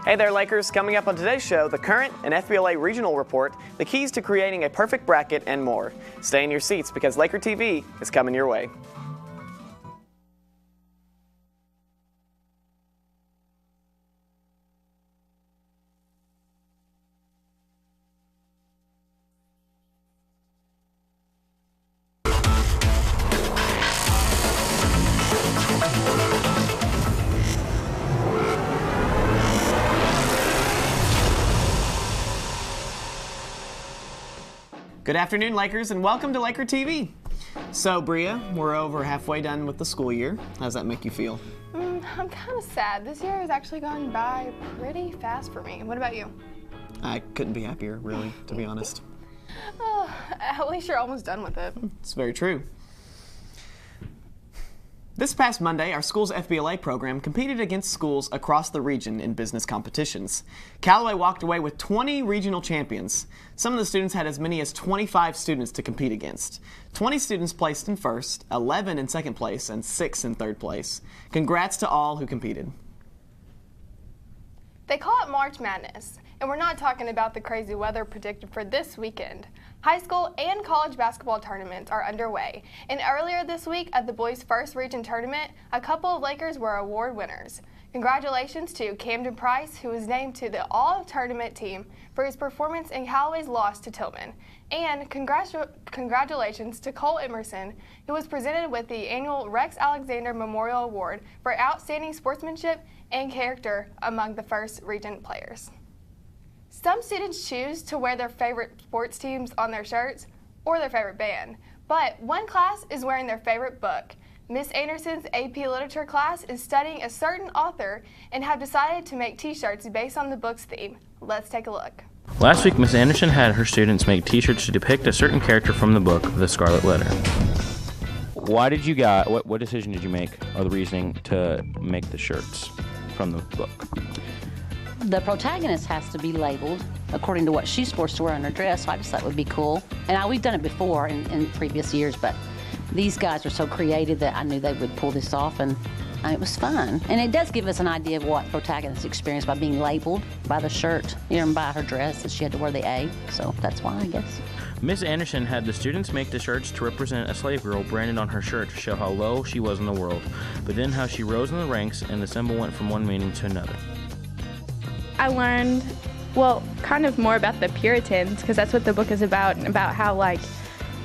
Hey there, Lakers. Coming up on today's show, the current and FBLA regional report, the keys to creating a perfect bracket, and more. Stay in your seats because Laker TV is coming your way. Good afternoon, Lakers, and welcome to Laker TV. So, Bria, we're over halfway done with the school year. How does that make you feel? I'm kind of sad. This year has actually gone by pretty fast for me. What about you? I couldn't be happier, really, to be honest. At least you're almost done with it. It's very true. This past Monday, our school's FBLA program competed against schools across the region in business competitions. Calloway walked away with 20 regional champions. Some of the students had as many as 25 students to compete against. 20 students placed in first, 11 in second place, and 6 in third place. Congrats to all who competed. They call it March Madness, and we're not talking about the crazy weather predicted for this weekend. High school and college basketball tournaments are underway, and earlier this week at the boys' first region tournament, a couple of Lakers were award winners. Congratulations to Camden Price, who was named to the all-tournament team for his performance in Callaway's loss to Tillman, and congratulations to Cole Emerson, who was presented with the annual Rex Alexander Memorial Award for outstanding sportsmanship and character among the first region players. Some students choose to wear their favorite sports teams on their shirts or their favorite band, but one class is wearing their favorite book. Miss Anderson's AP Literature class is studying a certain author and have decided to make t-shirts based on the book's theme. Let's take a look. Last week, Miss Anderson had her students make t-shirts to depict a certain character from the book, The Scarlet Letter. Why did you guys, what decision did you make, or the reasoning to make the shirts from the book? The protagonist has to be labeled according to what she's forced to wear on her dress, so I just thought it would be cool. And we've done it before in previous years, but these guys are so creative that I knew they would pull this off, and it was fun. And it does give us an idea of what the protagonist experienced by being labeled by the shirt, and by her dress, that she had to wear the A, so that's why, I guess. Miss Anderson had the students make the shirts to represent a slave girl branded on her shirt to show how low she was in the world, but then how she rose in the ranks and the symbol went from one meaning to another. I learned, well, kind of more about the Puritans, because that's what the book is about how, like,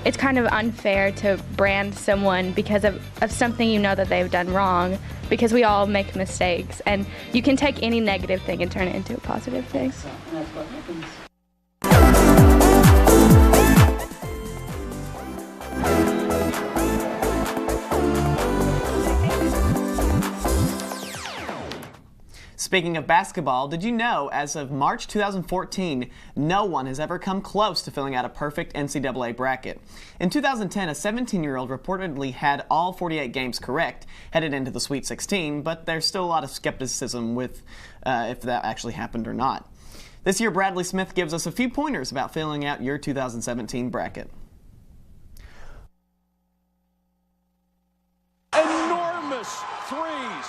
it's kind of unfair to brand someone because of something you know that they've done wrong, because we all make mistakes, and you can take any negative thing and turn it into a positive thing. So that's what happens. Speaking of basketball, did you know as of March 2014, no one has ever come close to filling out a perfect NCAA bracket? In 2010, a 17-year-old reportedly had all 48 games correct, headed into the Sweet 16, but there's still a lot of skepticism with if that actually happened or not. This year, Bradley Smith gives us a few pointers about filling out your 2017 bracket. Enormous threes.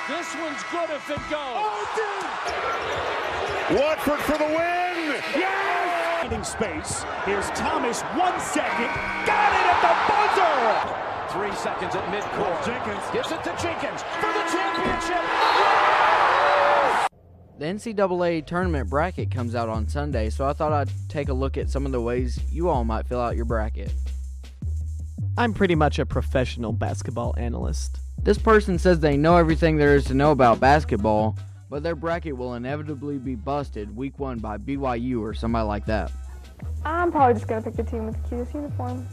This one's good if it goes. Oh, dude! Watford for the win! Yes! Finding space. Here's Thomas, 1 second. Got it at the buzzer! 3 seconds at midcourt. Jenkins gives it to Jenkins for the championship. The NCAA tournament bracket comes out on Sunday, so I thought I'd take a look at some of the ways you all might fill out your bracket. I'm pretty much a professional basketball analyst. This person says they know everything there is to know about basketball, but their bracket will inevitably be busted week 1 by BYU or somebody like that. I'm probably just going to pick the team with the cutest uniform.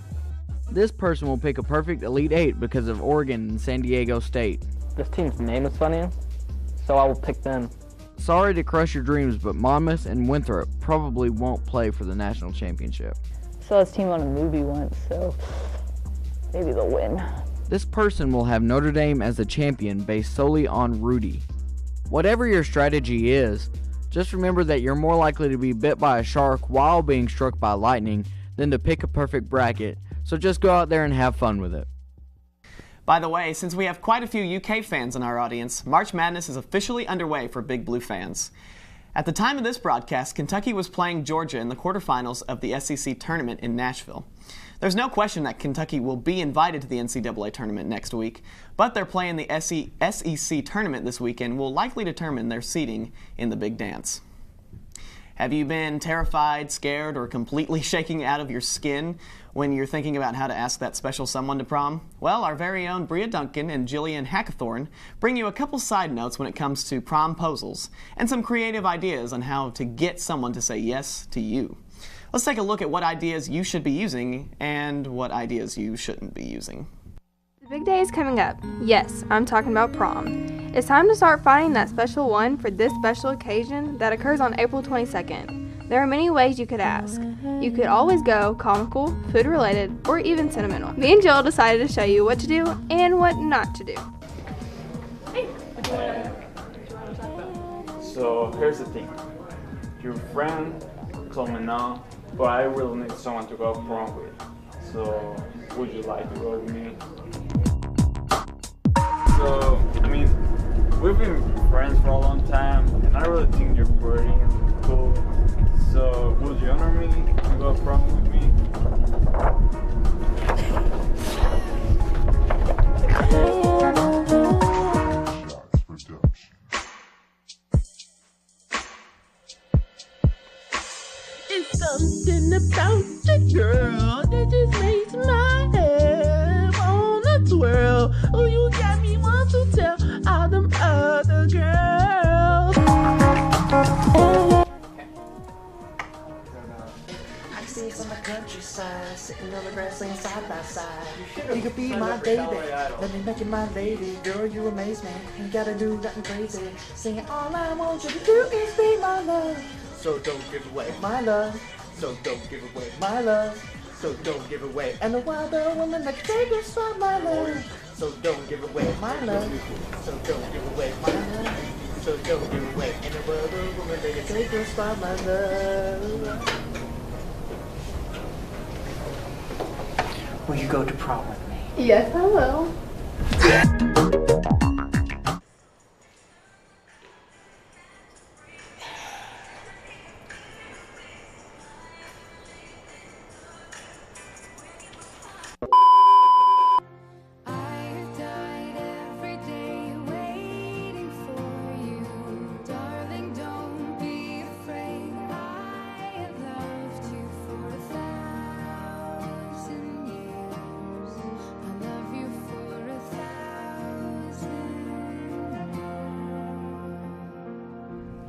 This person will pick a perfect Elite 8 because of Oregon and San Diego State. This team's name is funny, so I will pick them. Sorry to crush your dreams, but Monmouth and Winthrop probably won't play for the national championship. Saw this team on a movie once, so maybe they'll win. This person will have Notre Dame as the champion based solely on Rudy. Whatever your strategy is, just remember that you're more likely to be bit by a shark while being struck by lightning than to pick a perfect bracket, so just go out there and have fun with it. By the way, since we have quite a few UK fans in our audience, March Madness is officially underway for Big Blue fans. At the time of this broadcast, Kentucky was playing Georgia in the quarterfinals of the SEC tournament in Nashville. There's no question that Kentucky will be invited to the NCAA tournament next week, but their play in the SEC tournament this weekend will likely determine their seeding in the Big Dance. Have you been terrified, scared, or completely shaking out of your skin when you're thinking about how to ask that special someone to prom? Well, our very own Bria Duncan and Jillian Hackathorn bring you a couple side notes when it comes to prom-posals and some creative ideas on how to get someone to say yes to you. Let's take a look at what ideas you should be using and what ideas you shouldn't be using. The big day is coming up. Yes, I'm talking about prom. It's time to start finding that special one for this special occasion that occurs on April 22nd. There are many ways you could ask. You could always go comical, food related, or even sentimental. Me and Jill decided to show you what to do and what not to do. So here's the thing. Your friend told me no, but I really need someone to go prom with. So would you like to go with me? So, I mean, we've been friends for a long time, and I really think you're pretty and cool. So, would you honor me to go prom with me? It's something about the girl that just makes my head wanna twirl. Oh, you got me want to tell all them other girls. I see you from the countryside, sitting on the grassland side by side. You could be my baby, let me make you my lady. Girl, you amaze me, ain't gotta do nothing crazy. Singing all I want you to do is be my love. So don't give away my love. So don't give away my love. So don't give away. And the wilder woman that can take us from my love. So don't give away my love. So don't give away my love. So don't give away. And the wilder woman that can take us from my love. Will you go to prom with me? Yes, I will.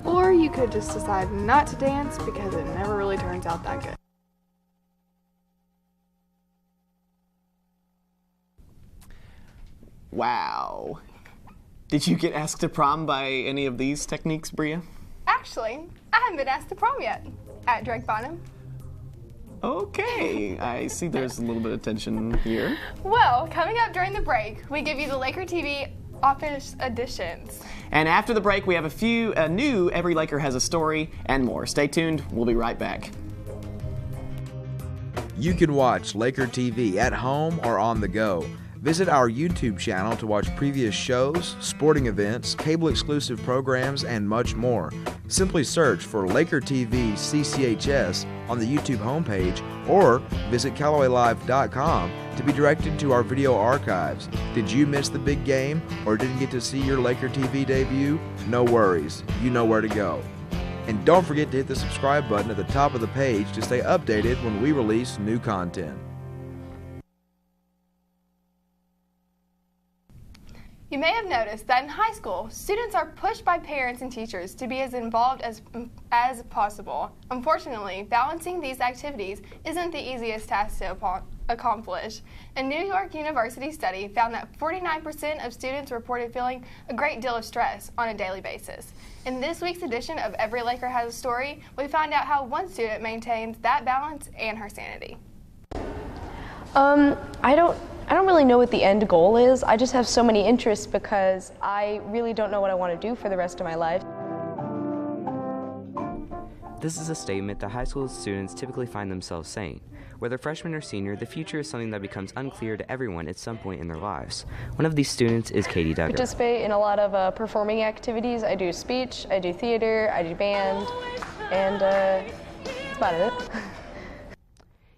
Or you could just decide not to dance because it never really turns out that good. Wow. Did you get asked to prom by any of these techniques, Bria? Actually, I haven't been asked to prom yet. At Drake Bonham. Okay, I see there's a little bit of tension here. Well, coming up during the break, we give you the LakerTV Office editions. And after the break, we have a new Every Laker Has a Story and more. Stay tuned. We'll be right back. You can watch Laker TV at home or on the go. Visit our YouTube channel to watch previous shows, sporting events, cable-exclusive programs, and much more. Simply search for Laker TV CCHS on the YouTube homepage or visit CallowayLive.com to be directed to our video archives. Did you miss the big game or didn't get to see your Laker TV debut? No worries, you know where to go. And don't forget to hit the subscribe button at the top of the page to stay updated when we release new content. You may have noticed that in high school, students are pushed by parents and teachers to be as involved as possible. Unfortunately, balancing these activities isn't the easiest task to accomplish. A New York University study found that 49% of students reported feeling a great deal of stress on a daily basis. In this week's edition of Every Laker Has a Story, we find out how one student maintains that balance and her sanity. I don't really know what the end goal is. I just have so many interests because I really don't know what I want to do for the rest of my life. This is a statement that high school students typically find themselves saying. Whether freshman or senior, the future is something that becomes unclear to everyone at some point in their lives. One of these students is Katie Duggar. I participate in a lot of performing activities. I do speech, I do theater, I do band, and that's about it.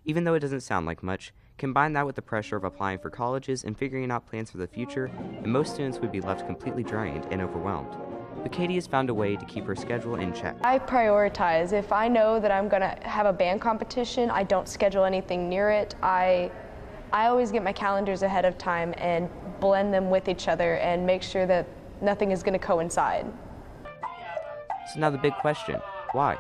Even though it doesn't sound like much, combine that with the pressure of applying for colleges and figuring out plans for the future, and most students would be left completely drained and overwhelmed. But Katie has found a way to keep her schedule in check. I prioritize. If I know that I'm going to have a band competition, I don't schedule anything near it. I always get my calendars ahead of time and blend them with each other and make sure that nothing is going to coincide. So now the big question, why?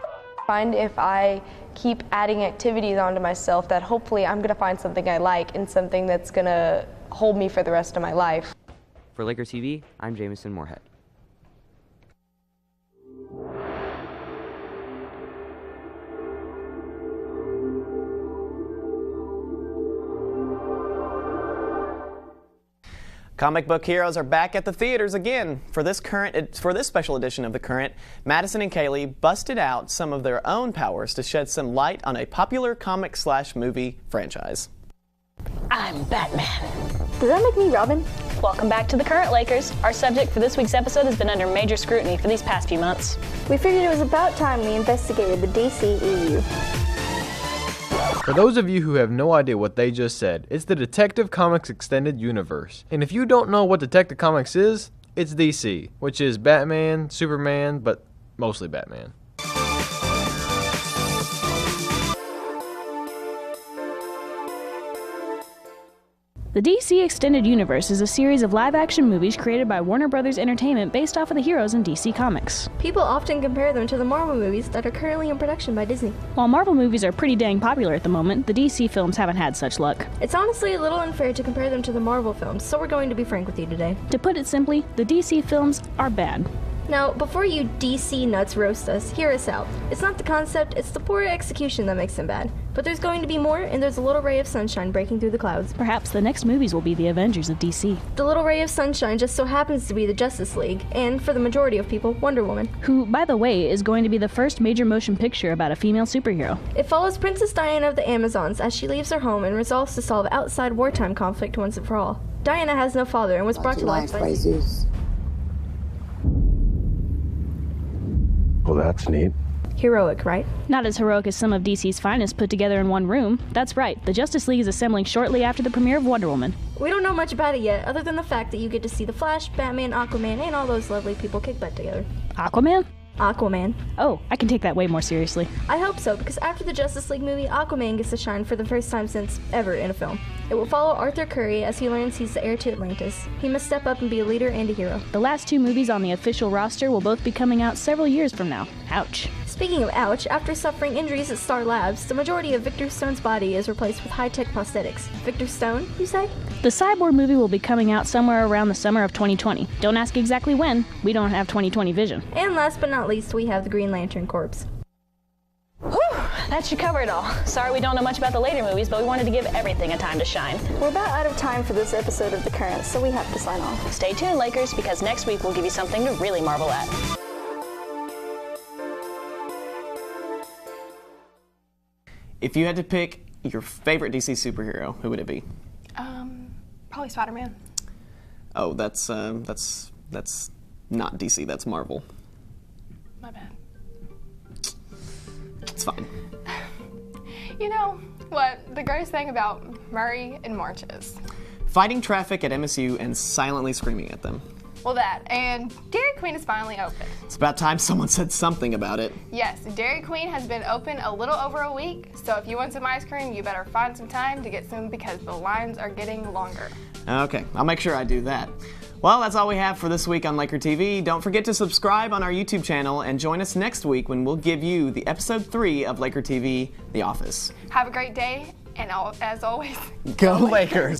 Find if I keep adding activities onto myself that hopefully I'm going to find something I like and something that's going to hold me for the rest of my life. For Laker TV, I'm Jamison Moorhead. Comic book heroes are back at the theaters again. For this special edition of The Current, Madison and Kaylee busted out some of their own powers to shed some light on a popular comic/movie franchise. I'm Batman. Does that make me Robin? Welcome back to The Current, Lakers. Our subject for this week's episode has been under major scrutiny for these past few months. We figured it was about time we investigated the DCEU. For those of you who have no idea what they just said, it's the Detective Comics Extended Universe. And if you don't know what Detective Comics is, it's DC, which is Batman, Superman, but mostly Batman. The DC Extended Universe is a series of live-action movies created by Warner Brothers Entertainment based off of the heroes in DC Comics. People often compare them to the Marvel movies that are currently in production by Disney. While Marvel movies are pretty dang popular at the moment, the DC films haven't had such luck. It's honestly a little unfair to compare them to the Marvel films, so we're going to be frank with you today. To put it simply, the DC films are bad. Now, before you DC nuts roast us, hear us out. It's not the concept, it's the poor execution that makes them bad. But there's going to be more, and there's a little ray of sunshine breaking through the clouds. Perhaps the next movies will be the Avengers of DC. The little ray of sunshine just so happens to be the Justice League, and for the majority of people, Wonder Woman. Who, by the way, is going to be the first major motion picture about a female superhero. It follows Princess Diana of the Amazons as she leaves her home and resolves to solve outside wartime conflict once and for all. Diana has no father and was brought to life by Zeus. Well, that's neat. Heroic, right? Not as heroic as some of DC's finest put together in one room. That's right, the Justice League is assembling shortly after the premiere of Wonder Woman. We don't know much about it yet, other than the fact that you get to see the Flash, Batman, Aquaman, and all those lovely people kick butt together. Aquaman? Aquaman. Oh, I can take that way more seriously. I hope so, because after the Justice League movie, Aquaman gets to shine for the first time since ever in a film. It will follow Arthur Curry as he learns he's the heir to Atlantis. He must step up and be a leader and a hero. The last two movies on the official roster will both be coming out several years from now. Ouch. Speaking of ouch, after suffering injuries at Star Labs, the majority of Victor Stone's body is replaced with high-tech prosthetics. Victor Stone, you say? The Cyborg movie will be coming out somewhere around the summer of 2020. Don't ask exactly when. We don't have 2020 vision. And last but not least, we have the Green Lantern Corps. Whew, that should cover it all. Sorry we don't know much about the later movies, but we wanted to give everything a time to shine. We're about out of time for this episode of The Current, so we have to sign off. Stay tuned, Lakers, because next week we'll give you something to really marvel at. If you had to pick your favorite DC superhero, who would it be? Probably Spider-Man. Oh, that's not DC. That's Marvel. My bad. It's fine. You know what the greatest thing about Murray and March is? Fighting traffic at MSU and silently screaming at them. Well, that, and Dairy Queen is finally open. It's about time someone said something about it. Yes, Dairy Queen has been open a little over a week, so if you want some ice cream, you better find some time to get some because the lines are getting longer. Okay, I'll make sure I do that. Well, that's all we have for this week on Laker TV. Don't forget to subscribe on our YouTube channel and join us next week when we'll give you the episode 3 of Laker TV, The Office. Have a great day, and as always, go Lakers!